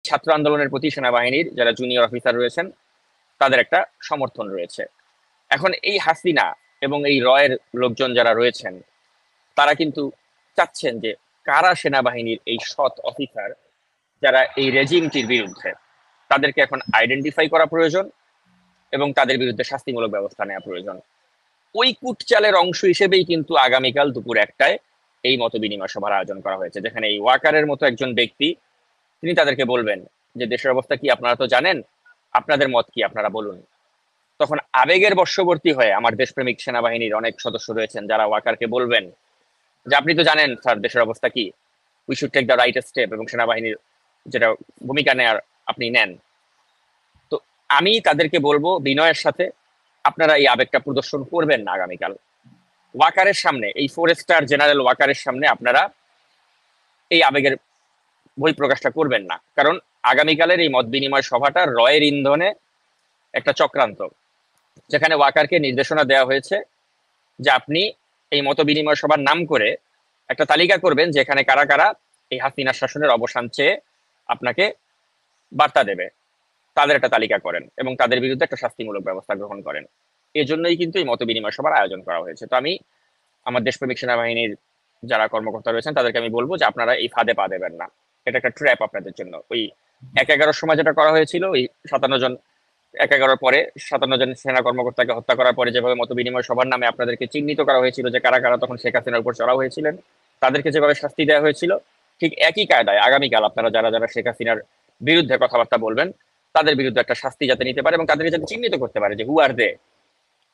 ছাত্র আন্দোলনের প্রতি সেনাবাহিনীর যারা জুনিয়র অফিসার রয়েছেন তাদের একটা সমর্থন রয়েছে। এখন এই হাসিনা এবং এই রয়ের লোকজন যারা রয়েছেন তারা কিন্তু চাচ্ছেন যে কারা সেনাবাহিনীর এই সৎ অফিসার যারা এই রেজিমটির বিরুদ্ধে, তাদেরকে এখন আইডেন্টিফাই করা প্রয়োজন এবং তাদের বিরুদ্ধে শাস্তিমূলক ব্যবস্থা নেওয়া প্রয়োজন। ওই কুটচালের অংশ হিসেবেই কিন্তু আগামীকাল দুপুর 1টায় এই মত বিনিময় সভার আয়োজন করা হয়েছে, যেখানে এই ওয়াকারের মতো একজন ব্যক্তি তিনি তাদেরকে বলবেন যে দেশের অবস্থা কি আপনারা তো জানেন, আপনাদের মত কি আপনারা বলুন। তখন আবেগের বশবর্তী হয়ে আমার দেশপ্রেমিক সেনাবাহিনীর অনেক সদস্য রয়েছেন যারা ওয়াকারকে বলবেন যে আপনি তো জানেন স্যার দেশের অবস্থা কি, we should take the right step, এবং সেনাবাহিনীর যেটা ভূমিকা নেয়ার আপনি নেন। তো আমি তাদেরকে বলবো বিনয়ের সাথে, আপনারা এই আবেগটা প্রদর্শন করবেন না আগামীকাল ওয়াকারের সামনে, এই 4 স্টার জেনারেল ওয়াকারের সামনে আপনারা এই আবেগের বহিঃপ্রকাশটা করবেন না। কারণ আগামীকালের এই মত বিনিময় সভাটা রয়ের ইন্ধনে একটা চক্রান্ত, যেখানে ওয়াকারকে নির্দেশনা দেওয়া হয়েছে যে আপনি এই মত বিনিময় সভার নাম করে একটা তালিকা করবেন যেখানে কারা কারা এই হাসিনা শাসনের অবসান চেয়ে আপনাকে বার্তা দেবে, তাদের একটা তালিকা করেন এবং তাদের বিরুদ্ধে একটা শাস্তিমূলক ব্যবস্থা গ্রহণ করেন। এজন্যই কিন্তু এই মত বিনিময় সভার আয়োজন করা হয়েছে। তো আমি আমার দেশপ্রেমিক সেনাবাহিনীর যারা কর্মকর্তা রয়েছেন তাদেরকে আমি বলবো যে আপনারা এই ফাঁদে পা দেবেন না। এটা একটা ট্র্যাপ আপনাদের জন্য। ওই 1-11 সময় যেটা করা হয়েছিল, ওই 57 জন, 1-11 পরে 57 জন সেনা কর্মকর্তাকে হত্যা করার পরে যেভাবে মত বিনিময় সভার নামে আপনাদেরকে চিহ্নিত করা হয়েছিল যে কারা কারা তখন শেখ হাসিনার উপর চড়াও হয়েছিলেন, তাদেরকে যেভাবে শাস্তি দেওয়া হয়েছিল, ঠিক একই কায়দায় আগামীকাল আপনারা যারা যারা শেখ হাসিনার বিরুদ্ধে কথাবার্তা বলবেন তাদের বিরুদ্ধে একটা শাস্তি যাতে নিতে পারে এবং তাদেরকে যাতে চিহ্নিত করতে পারে যে হু আর দে।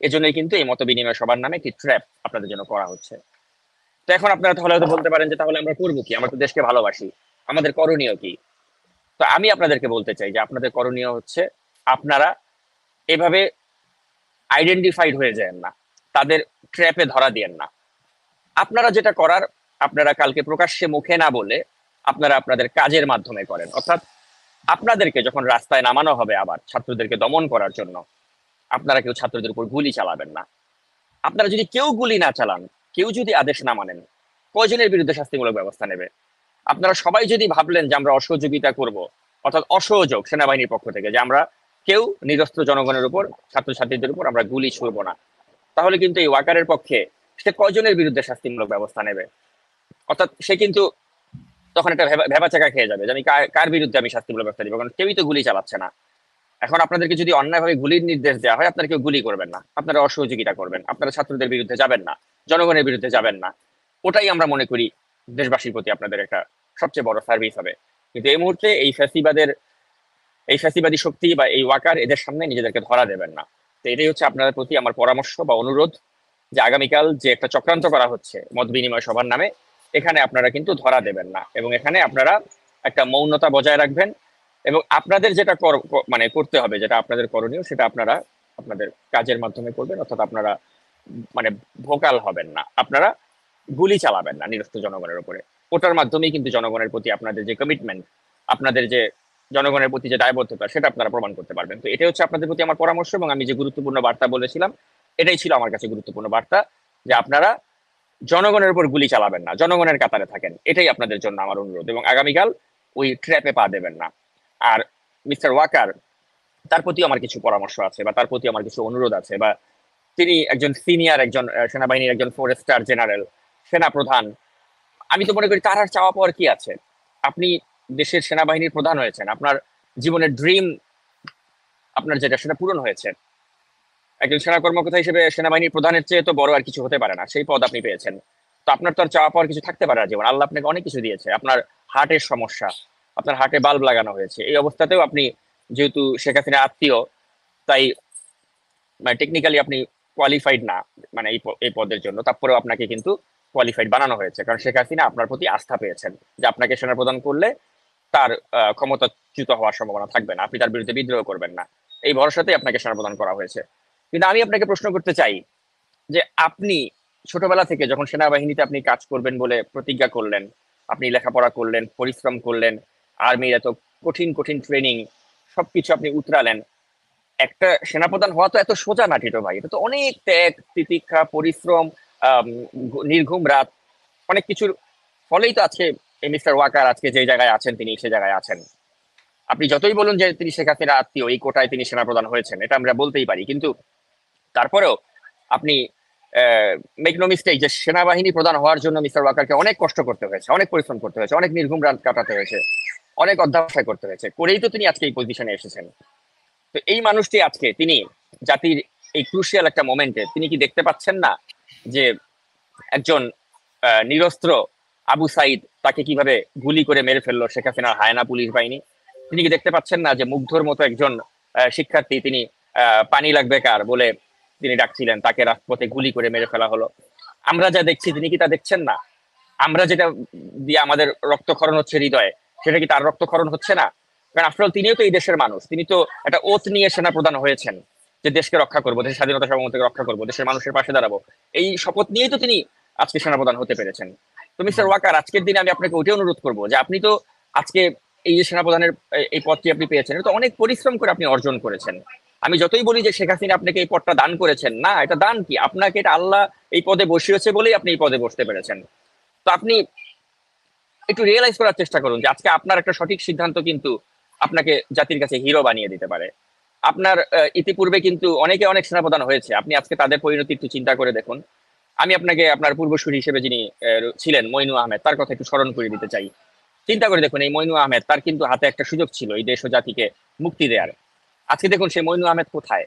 এজন্যই কিন্তু এই মত বিনিময় সবার নামে একটি ট্র্যাপ আপনাদের জন্য করা হচ্ছে। তো এখন আপনারা তাহলে হয়তো বলতে পারেন যে তাহলে আমরা করবো কি, আমরা তো দেশকে ভালোবাসি, আমাদের করণীয় কি? তো আমি আপনাদেরকে বলতে চাই যে আপনাদের করণীয় হচ্ছে আপনারা এভাবে আইডেন্টিফাইড হয়ে যান না, তাদের ট্র্যাপে ধরা দিয়েন না। আপনারা যেটা করার, আপনারা কালকে প্রকাশ্যে মুখে না বলে আপনারা আপনাদের কাজের মাধ্যমে করেন। অর্থাৎ আপনাদেরকে যখন রাস্তায় নামানো হবে আবার ছাত্রদেরকে দমন করার জন্য, আপনারা কেউ ছাত্রদের উপর গুলি চালাবেন না। আপনারা যদি কেউ গুলি না চালান, কেউ যদি আদেশ না মানেন, কয়জনের বিরুদ্ধে শাস্তিমূলক ব্যবস্থা নেবে? আপনারা সবাই যদি ভাবলেন যে আমরা অসহযোগিতা করব, অর্থাৎ অসহযোগ সেনাবাহিনীর পক্ষ থেকে, যে আমরা কেউ নিরস্ত্র জনগণের উপর, ছাত্রছাত্রীদের উপর আমরা গুলি ছুড়বো না, তাহলে কিন্তু এই ওয়াকারের পক্ষে সে কয়জনের বিরুদ্ধে শাস্তিমূলক ব্যবস্থা নেবে? অর্থাৎ সে কিন্তু তখন একটা ভেবাচাকা খেয়ে যাবে যে আমি কার বিরুদ্ধে আমি শাস্তিমূলক ব্যবস্থা দিব, কারণ কেউই তো গুলি চালাচ্ছে না। এখন আপনাদেরকে যদি অন্যায়ভাবে গুলির নির্দেশ দেওয়া হয়, আপনারা কেউ গুলি করবেন না, আপনারা অসহযোগিতা করবেন, আপনারা ছাত্রদের বিরুদ্ধে যাবেন না, জনগণের বিরুদ্ধে যাবেন না। ওটাই আমরা মনে করি দেশবাসীর প্রতি আপনাদের একটা সবচেয়ে বড় সার্ভিস হবে। কিন্তু এই মুহূর্তে এই ফ্যাসিবাদী শক্তি বা এই ওয়াকার এদের সামনে নিজেদেরকে ধরা দেবেন না। তো এটাই হচ্ছে আপনাদের প্রতি আমার পরামর্শ বা অনুরোধ, যে আগামীকাল যে একটা চক্রান্ত করা হচ্ছে মত বিনিময় সভার নামে, এখানে আপনারা কিন্তু ধরা দেবেন না এবং এখানে আপনারা একটা মৌনতা বজায় রাখবেন। এবং আপনাদের যেটা মানে করতে হবে, যেটা আপনাদের করণীয়, সেটা আপনারা আপনাদের কাজের মাধ্যমে করবেন। অর্থাৎ আপনারা মানে ভোকাল হবেন না, আপনারা গুলি চালাবেন না নিরস্ত্র জনগণের উপরে। ওটার মাধ্যমেই কিন্তু জনগণের প্রতি আপনাদের যে কমিটমেন্ট, আপনাদের যে জনগণের প্রতি যে দায়বদ্ধতা, সেটা আপনারা প্রমাণ করতে পারবেন। তো এটাই হচ্ছে আপনাদের প্রতি আমার পরামর্শ, এবং আমি যে গুরুত্বপূর্ণ বার্তা বলেছিলাম এটাই ছিল আমার কাছে গুরুত্বপূর্ণ বার্তা, যে আপনারা জনগণের উপর গুলি চালাবেন না, জনগণের কাতারে থাকেন। এটাই আপনাদের জন্য আমার অনুরোধ, এবং আগামীকাল ওই ট্র্যাপে পা দেবেন না। আর মিস্টার ওয়াকার, তার প্রতি আমার কিছু পরামর্শ আছে বা তার প্রতি আমার কিছু অনুরোধ আছে, বা তিনি একজন সিনিয়র, একজন সেনাবাহিনীর একজন 4 স্টার জেনারেল, সেনা প্রধান। আমি তো মনে করি তার আর চাওয়া পাওয়ার কি আছে? আপনি দেশের সেনাবাহিনীর প্রধান হয়েছেন, আপনার জীবনের ড্রিম, আপনার যেটা সেটা পূরণ হয়েছে। একজন সেনা কর্মকর্তা হিসেবে সেনাবাহিনীর প্রধানের চেয়ে তো বড় আর কিছু হতে পারে না, সেই পদ আপনি পেয়েছেন। তো আপনার তো আর চাওয়া পাওয়ার কিছু থাকতে পারে না জীবন, আল্লাহ আপনাকে অনেক কিছু দিয়েছে। আপনার হার্টের সমস্যা, আপনার হার্টে বাল্ব লাগানো হয়েছে, এই অবস্থাতেও আপনি, যেহেতু শেখ হাসিনা আত্মীয়, তাই মানে টেকনিক্যালি আপনি কোয়ালিফাইড না মানে এই পদের জন্য, তারপরেও আপনাকে কিন্তু কোয়ালিফাইড বানানো হয়েছে, কারণ শেখ হাসিনা আপনার প্রতি আস্থা পেয়েছেন যে আপনাকে সেনাপ্রধান করলে তার ক্ষমতাচ্যুত হওয়ার সম্ভাবনা থাকবে না, আপনি তার বিরুদ্ধে বিদ্রোহ করবেন না। এই ভরসাতেই আপনাকে সেনাপ্রধান করা হয়েছে। কিন্তু আমি আপনাকে প্রশ্ন করতে চাই যে আপনি ছোটবেলা থেকে যখন সেনাবাহিনীতে আপনি কাজ করবেন বলে প্রতিজ্ঞা করলেন, আপনি লেখাপড়া করলেন, পরিশ্রম করলেন, আর্মির এত কঠিন কঠিন ট্রেনিং সবকিছু আপনি উতরালেন, একটা সেনাপ্রধান হওয়া তো এত সোজা না টিটো ভাই, এটা তো অনেক ত্যাগ তিতিক্ষা পরিশ্রম, আম, নির্ঘুম রাত, অনেক কিছুর ফলেই তো আজকে এই মিস্টার ওয়াকার আজকে যে জায়গায় আছেন তিনি সে জায়গায় আছেন। আপনি যতই বলুন যে তিনি শেখ হাসিনার আত্মীয়, এই কোটায় তিনি সেনাপ্রধান হয়েছেন, এটা আমরা বলতেই পারি, কিন্তু তারপরেও আপনি মেক নো মিস্টেক, যে সেনাবাহিনী প্রধান হওয়ার জন্য মিস্টার ওয়াকারকে অনেক কষ্ট করতে হয়েছে, অনেক পরিশ্রম করতে হয়েছে, অনেক নির্ঘুম রাত কাটাতে হয়েছে, অনেক অধ্যাবসায় করতে হয়েছে, করেই তো তিনি আজকে এই পজিশনে এসেছেন। তো এই মানুষটি আজকে তিনি জাতির এই ক্রুশিয়াল একটা মোমেন্টে তিনি কি দেখতে পাচ্ছেন না যে একজন নিরস্ত্র আবু সাইদ তাকে কিভাবে গুলি করে মেরে ফেললো শেখ হাসিনার হায়না পুলিশ বাহিনী? তিনি কি দেখতে পাচ্ছেন না যে মুগ্ধর মতো একজন শিক্ষার্থী, তিনি পানি লাগবে কার বলে তিনি ডাকছিলেন, তাকে রাজপথে গুলি করে মেরে ফেলা হলো? আমরা যা দেখছি তিনি কি তা দেখছেন না? আমরা যেটা দিয়ে আমাদের রক্তক্ষরণ হচ্ছে হৃদয়ে, সেটা কি তার রক্তক্ষরণ হচ্ছে না? কারণ আফটার অল তিনিও তো এই দেশের মানুষ, তিনি তো একটা ওত নিয়ে সেনা প্রধান হয়েছেন যে দেশকে রক্ষা করবো, দেশের স্বাধীনতা সার্বভৌমত্বকে রক্ষা করবো, দেশের মানুষের পাশে দাঁড়াবো। এই শপথ নিয়েই তো তিনি আজকে সেনাপ্রধান হতে পেরেছেন। তো মিস্টার ওয়াকার, আজকের দিনে আমি আপনাকে ওইটাই অনুরোধ করবো যে আপনি তো আজকে এই যে সেনাপ্রধানের এই পদটি আপনি পেয়েছেন, এটা তো অনেক পরিশ্রম করে আপনি অর্জন করেছেন। আমি যতই বলি যে শেখ হাসিনা আপনাকে এই পদটা দান করেছেন, না, এটা দান কি, আপনাকে এটা আল্লাহ এই পদে বসিয়েছে বলেই আপনি এই পদে বসতে পেরেছেন। তো আপনি একটু রিয়েলাইজ করার চেষ্টা করুন যে আজকে আপনার একটা সঠিক সিদ্ধান্ত কিন্তু আপনাকে জাতির কাছে হিরো বানিয়ে দিতে পারে। আপনার ইতিপূর্বে কিন্তু অনেকে অনেক সেনাপ্রধান হয়েছে, আপনি আজকে তাদের পরিণতি একটু চিন্তা করে দেখুন। আমি আপনাকে আপনার পূর্বসূরি হিসেবে যিনি ছিলেন মইনু আহমেদ, তার কথা একটু স্মরণ করে দিতে চাই। চিন্তা করে দেখুন, এই মইনু আহমেদ, তার কিন্তু হাতে একটা সুযোগ ছিল এই দেশ ও জাতিকে মুক্তি দেওয়ার। আজকে দেখুন সেই মইনু আহমেদ কোথায়।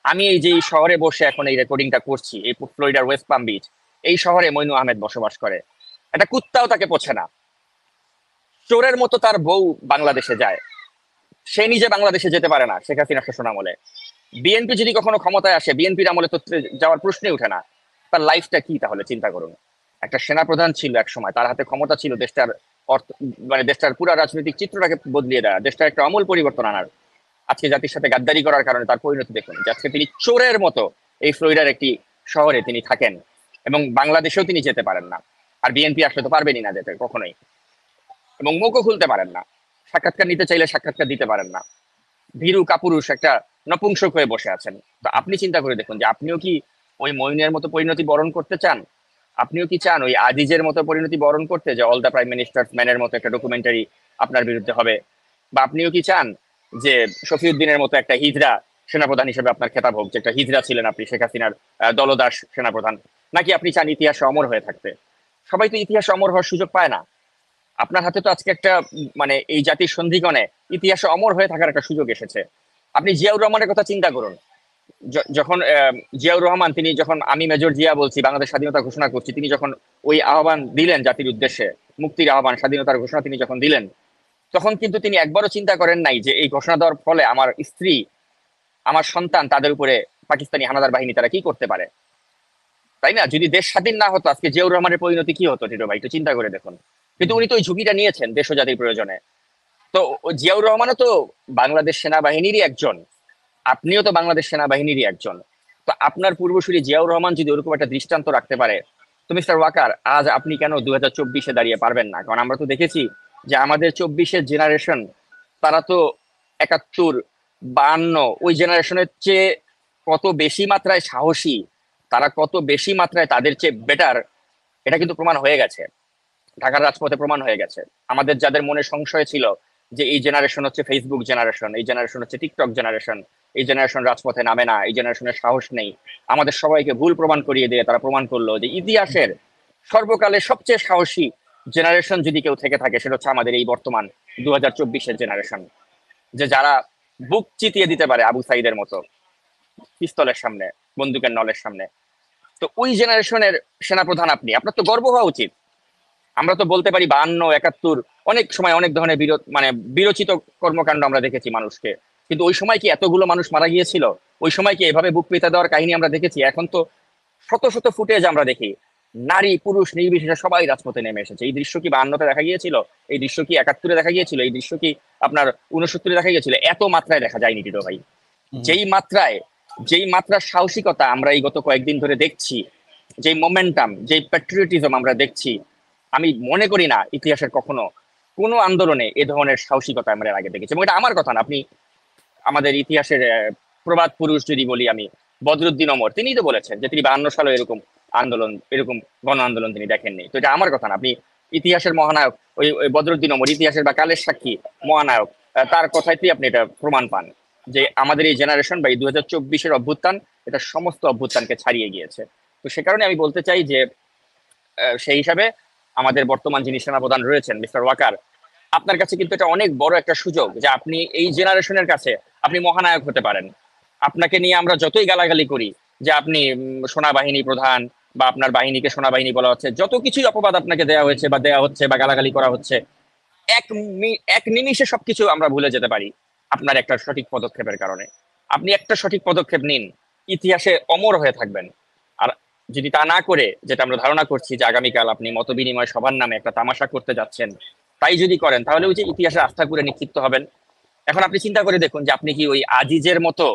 আমি এই যে শহরে বসে এখন এই রেকর্ডিংটা করছি, এই ফ্লোরিডার ওয়েস্ট পাম বিচ, এই শহরে মইনু আহমেদ বসবাস করে। একটা কুত্তাও তাকে পোছে না। চোরের মতো তার বউ বাংলাদেশে যায়, সে নিজে বাংলাদেশে যেতে পারে না শেখ হাসিনা শাসন আমলে। বিএনপি যদি কখনো ক্ষমতায় আসে, বিএনপির আমলে তো যাওয়ার প্রশ্নই উঠে না। তার লাইফটা কি তাহলে চিন্তা করুন। একটা সেনাপ্রধান ছিল এক সময়, তার হাতে ক্ষমতা ছিল দেশটার অর্থ, মানে দেশটার পুরো রাজনৈতিক চিত্রটাকে বদলিয়ে দেওয়া, দেশটার একটা আমূল পরিবর্তন আনার। আজকে জাতির সাথে গাদ্দারি করার কারণে তার পরিণতি দেখুন যে আজকে তিনি চোরের মতো এই ফ্লোরিডার একটি শহরে তিনি থাকেন, এবং বাংলাদেশেও তিনি যেতে পারেন না। আর বিএনপি আসলে তো পারবেনই না যেতে কখনোই, এবং মুখও খুলতে পারেন না। সাক্ষাৎকার নিতে চাইলে সাক্ষাৎকার দিতে পারেন না। ভীরু কাপুরুষ একটা নপুংসক হয়ে বসে আছেন। তো আপনি চিন্তা করে দেখুন যে আপনিও কি ওই মইনের মতো পরিণতি বরণ করতে চান? আপনিও কি চান ওই আজিজের মতো পরিণতি বরণ করতে, যে অল দ্য প্রাইম মিনিস্টার ম্যানের মতো একটা ডকুমেন্টারি আপনার বিরুদ্ধে হবে? বা আপনিও কি চান যে শফিউদ্দিনের মতো একটা হিজড়া সেনাপ্রধান হিসেবে আপনার খেতাব হোক, যে একটা হিজড়া ছিলেন আপনি শেখ হাসিনার দলদাস সেনাপ্রধান? নাকি আপনি চান ইতিহাসে অমর হয়ে থাকতে? সবাই তো ইতিহাসে অমর হওয়ার সুযোগ পায় না। আপনার হাতে তো আজকে একটা মানে এই জাতির সন্ধিগণে ইতিহাসে অমর হয়ে থাকার একটা সুযোগ এসেছে। আপনি জিয়াউর রহমানের কথা চিন্তা করুন। যখন জিয়াউর রহমান, তিনি যখন আমি মেজর জিয়া বলছি, বাংলাদেশ স্বাধীনতা ঘোষণা করছি, তিনি যখন ওই আহ্বান দিলেন জাতির উদ্দেশ্যে, মুক্তির আহ্বান, স্বাধীনতার ঘোষণা তিনি যখন দিলেন, তখন কিন্তু তিনি একবারও চিন্তা করেন নাই যে এই ঘোষণা দেওয়ার ফলে আমার স্ত্রী, আমার সন্তান, তাদের উপরে পাকিস্তানি হানাদার বাহিনী তারা কি করতে পারে, তাই না? যদি দেশ স্বাধীন না হতো আজকে জিয়াউর রহমানের পরিণতি কি হতো টিটো ভাই, একটু চিন্তা করে দেখুন। কিন্তু উনি তো ওই ঝুঁকিটা নিয়েছেন দেশ ও জাতির প্রয়োজনে। তো জিয়াউর রহমানও তো বাংলাদেশ সেনাবাহিনীরই একজন, আপনিও তো বাংলাদেশ সেনাবাহিনীরই একজন। তো আপনার পূর্বসূরি জিয়াউর রহমান যদি ওরকম একটা দৃষ্টান্ত রাখতে পারে, তো মিস্টার ওয়াকার, আজ আপনি কেন 2024-এ দাঁড়িয়ে পারবেন না? কারণ আমরা তো দেখেছি যে আমাদের 24-এর জেনারেশন, তারা তো 71, 52 ওই জেনারেশনের চেয়ে কত বেশি মাত্রায় সাহসী, তারা কত বেশি মাত্রায় তাদের চেয়ে বেটার, এটা কিন্তু প্রমাণ হয়ে গেছে। ঢাকার রাজপথে প্রমাণ হয়ে গেছে। আমাদের যাদের মনে সংশয় ছিল যে এই জেনারেশন হচ্ছে ফেসবুক জেনারেশন, এই জেনারেশন হচ্ছে টিকটক জেনারেশন, এই জেনারেশন রাজপথে নামে না, এই জেনারেশনের সাহস নেই, আমাদের সবাইকে ভুল প্রমাণ করিয়ে দিয়ে তারা প্রমাণ করলো যে ইতিহাসের সর্বকালের সবচেয়ে সাহসী জেনারেশন যদি কেউ থেকে থাকে, সেটা হচ্ছে আমাদের এই বর্তমান 2024-এর জেনারেশন। যে যারা বুক চিতিয়ে দিতে পারে আবু সাইদের মতো পিস্তলের সামনে, বন্দুকের নলের সামনে। তো ওই জেনারেশনের সেনাপ্রধান আপনি, আপনার তো গর্ব হওয়া উচিত। আমরা তো বলতে পারি 52, 71 অনেক সময় অনেক ধরনের মানে বিরচিত কর্মকাণ্ড আমরা দেখেছি মানুষকে, কিন্তু ওই সময় কি এতগুলো মানুষ মারা গিয়েছিল? ওই সময় কি এভাবে বুক পেতে দেওয়ার কাহিনী আমরা দেখেছি? এখন তো শত শত ফুটেজ আমরা দেখি, নারী পুরুষ নির্বিশেষে সবাই রাজপথে নেমে এসেছে। এই দৃশ্য কি 52-তে দেখা গিয়েছিল? এই দৃশ্য কি 71-এ দেখা গিয়েছিল? এই দৃশ্য কি আপনার 69-এ দেখা গিয়েছিল? এত মাত্রায় দেখা যায়নি টিটো ভাই। যেই মাত্রায়, যেই মাত্রার সাহসিকতা আমরা এই গত কয়েকদিন ধরে দেখছি, যেই মোমেন্টাম, যেই প্যাট্রিয়টিজম আমরা দেখছি, আমি মনে করি না ইতিহাসের কখনো কোনো আন্দোলনে এ ধরনের সাহসিকতা আমরা এর আগে দেখেছি। এবং এটা আমার কথা না, আপনি আমাদের ইতিহাসের প্রবাদ পুরুষ যদি বলি আমি, বদরুদ্দিন ওমর, তিনিই তো বলেছেন যে তিনি 52 সালে এরকম আন্দোলন, এরকম গণ আন্দোলন তিনি দেখেননি। তো এটা আমার কথা না, আপনি ইতিহাসের মহানায়ক ওই বদরুদ্দিন ওমর, ইতিহাসের বা কালের সাক্ষী মহানায়ক তার কথাতেই আপনি এটা প্রমাণ পান যে আমাদের এই জেনারেশন বা এই 2024-এর অভ্যুত্থান এটা সমস্ত অভ্যুত্থানকে ছাড়িয়ে গিয়েছে। তো সে কারণে আমি বলতে চাই যে সেই হিসাবে আমাদের বর্তমান যিনি সেনাপ্রধান রয়েছেন মিস্টার ওয়াকার, আপনার কাছে কিন্তু এটা অনেক বড় একটা সুযোগ যে আপনি এই জেনারেশনের কাছে আপনি মহানায়ক হতে পারেন। আপনাকে নিয়ে আমরা যতই গালাগালি করি যে আপনি সেনাবাহিনী প্রধান বা আপনার বাহিনীকে সেনাবাহিনী বলা হচ্ছে, যত কিছুই অপবাদ আপনাকে দেওয়া হয়েছে বা দেওয়া হচ্ছে বা গালাগালি করা হচ্ছে, এক এক নিমিষে সবকিছু আমরা ভুলে যেতে পারি আপনার একটা সঠিক পদক্ষেপের কারণে। আপনি একটা সঠিক পদক্ষেপ নিন, ইতিহাসে অমর হয়ে থাকবেন। আর যদি তা না করে, যেটা আমরা ধারণা করছি যে আগামীকাল আপনি মত বিনিময় সভার নামে একটা তামাশা করতে যাচ্ছেন, তাই যদি করেন তাহলে ওই যে ইতিহাসে আস্থা করে নিক্ষিপ্ত হবেন। এখন আপনি চিন্তা করে দেখুন যে আপনি কি ওই আজিজের মতো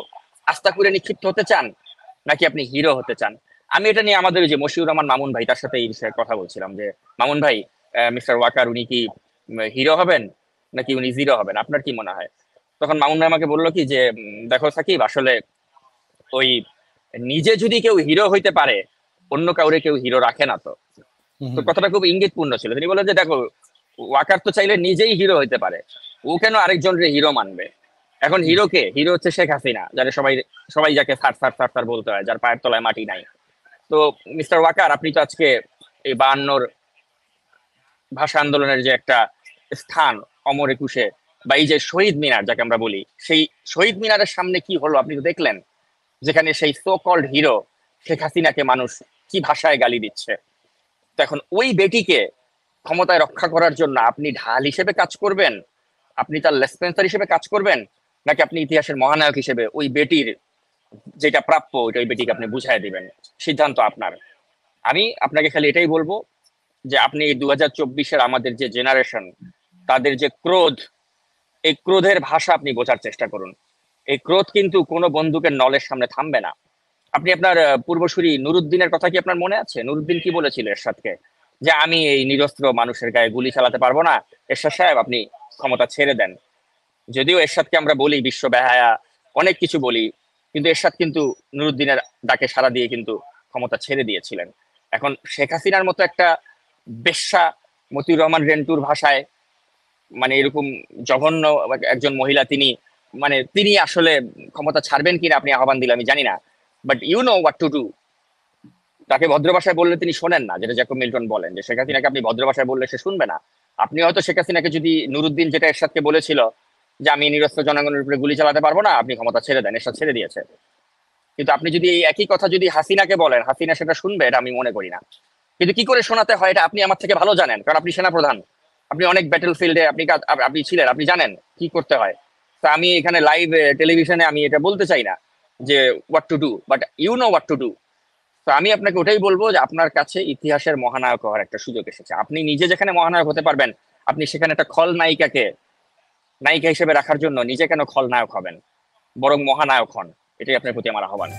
আস্থা করে নিক্ষিপ্ত হতে চান, নাকি আপনি হিরো হতে চান? আমি এটা নিয়ে আমাদের ওই যে মশিউর রহমান মামুন ভাই, তার সাথে এই বিষয়ে কথা বলছিলাম যে মামুন ভাই, মিস্টার ওয়াকার উনি কি হিরো হবেন নাকি উনি জিরো হবেন, আপনার কি মনে হয়? তখন মামুন ভাই আমাকে বললো কি যে দেখো সাকিব, আসলে ওই নিজে যদি কেউ হিরো হইতে পারে, অন্য কাউরে কেউ হিরো রাখে না। তো তো হুম। কথাটা খুব ইঙ্গিতপূর্ণ ছিল। তিনি বললেন যে দেখো, ওয়াকার তো চাইলে নিজেই হিরো হইতে পারে, ও কেন আরেকজনকে হিরো মানবে? এখন হিরো কে? হিরো হচ্ছে শেখ হাসিনা, যারা সবাই সবাই যাকে স্যার স্যার স্যার স্যার বলতে হয়, যার পায়ের তলায় মাটি নাই। তো মিস্টার ওয়াকার, আপনি তো আজকে এই 52-র ভাষা আন্দোলনের যে একটা স্থান, অমর একুশে, বা এই যে শহীদ মিনার যাকে আমরা বলি, সেই শহীদ মিনারের সামনে কি হলো আপনি তো দেখলেন, যেখানে সেই সো কল্ড হিরো শেখ হাসিনাকে মানুষ কি ভাষায় গালি দিচ্ছে। তো এখন ওই বেটিকে ক্ষমতায় রক্ষা করার জন্য আপনি ঢাল হিসেবে কাজ করবেন, আপনি তার লেসপেন্সার হিসেবে কাজ করবেন, নাকি আপনি ইতিহাসের মহানায়ক হিসেবে ওই বেটির যেটা প্রাপ্য ওইটা ওই বেটিকে আপনি বুঝাই দিবেন? সিদ্ধান্ত আপনার। আমি আপনাকে খালি এটাই বলবো যে আপনি এই 2024-এর আমাদের যে জেনারেশন, তাদের যে ক্রোধ, এই ক্রোধের ভাষা আপনি বোঝার চেষ্টা করুন। এই ক্রোধ কিন্তু কোনো বন্দুকের নলের সামনে থামবে না। আপনি আপনার পূর্বসূরি নুরুদ্দিনের কথা কি আপনার মনে আছে? নুরুদ্দিন কি বলেছিল এরশাদকে, যে আমি এই নিরস্ত্র মানুষের গায়ে গুলি চালাতে পারবো না, এরশাদ সাহেব আপনি ক্ষমতা ছেড়ে দেন। যদিও এরশাদকে আমরা বলি বিশ্ব বেহায়া, অনেক কিছু বলি, কিন্তু এরশাদ কিন্তু নুরুদ্দিনের ডাকে সাড়া দিয়ে কিন্তু ক্ষমতা ছেড়ে দিয়েছিলেন। এখন শেখ হাসিনার মতো একটা বেশ্যা, মতিউর রহমান রেন্টুর ভাষায়, মানে এরকম জঘন্য একজন মহিলা, তিনি মানে তিনি আসলে ক্ষমতা ছাড়বেন কিনা আপনি আহ্বান দিলে আমি জানি না, but you know what to do. তাকে ভদ্র ভাষায় বললে তিনি শোনেন না, যেটা জ্যাকব মিল্টন বলেন যে শেখ হাসিনাকে আপনি ভদ্র ভাষায় বললে সে শুনবে না। আপনি হয়তো শেখ হাসিনাকে যদি নুরুদ্দিন যেটা এরশাদকে বলেছিল যে আমি নিরস্ত্র জনগণের উপরে গুলি চালাতে পারবো না, আপনি ক্ষমতা ছেড়ে দেন, এরশাদ ছেড়ে দিয়েছে। কিন্তু আপনি যদি এই একই কথা যদি হাসিনাকে বলেন, হাসিনা সেটা শুনবে? এটা আমি মনে করি না। কিন্তু কি করে শোনাতে হয় এটা আপনি আমার থেকে ভালো জানেন, কারণ আপনি সেনাপ্রধান, আপনি অনেক ব্যাটেল ফিল্ডে আপনি আপনি ছিলেন, আপনি জানেন কি করতে হয়। তা আমি এখানে লাইভ টেলিভিশনে আমি এটা বলতে চাই না যে what to do, but you know what to do. তো আমি আপনাকে ওটাই বলবো যে আপনার কাছে ইতিহাসের মহানায়ক হওয়ার একটা সুযোগ এসেছে। আপনি নিজে যেখানে মহানায়ক হতে পারবেন, আপনি সেখানে একটা খলনায়িকাকে নায়িকা হিসেবে রাখার জন্য নিজে কেন খলনায়ক হবেন, বরং মহানায়ক হন। এটাই আপনার প্রতি আমার আহ্বান।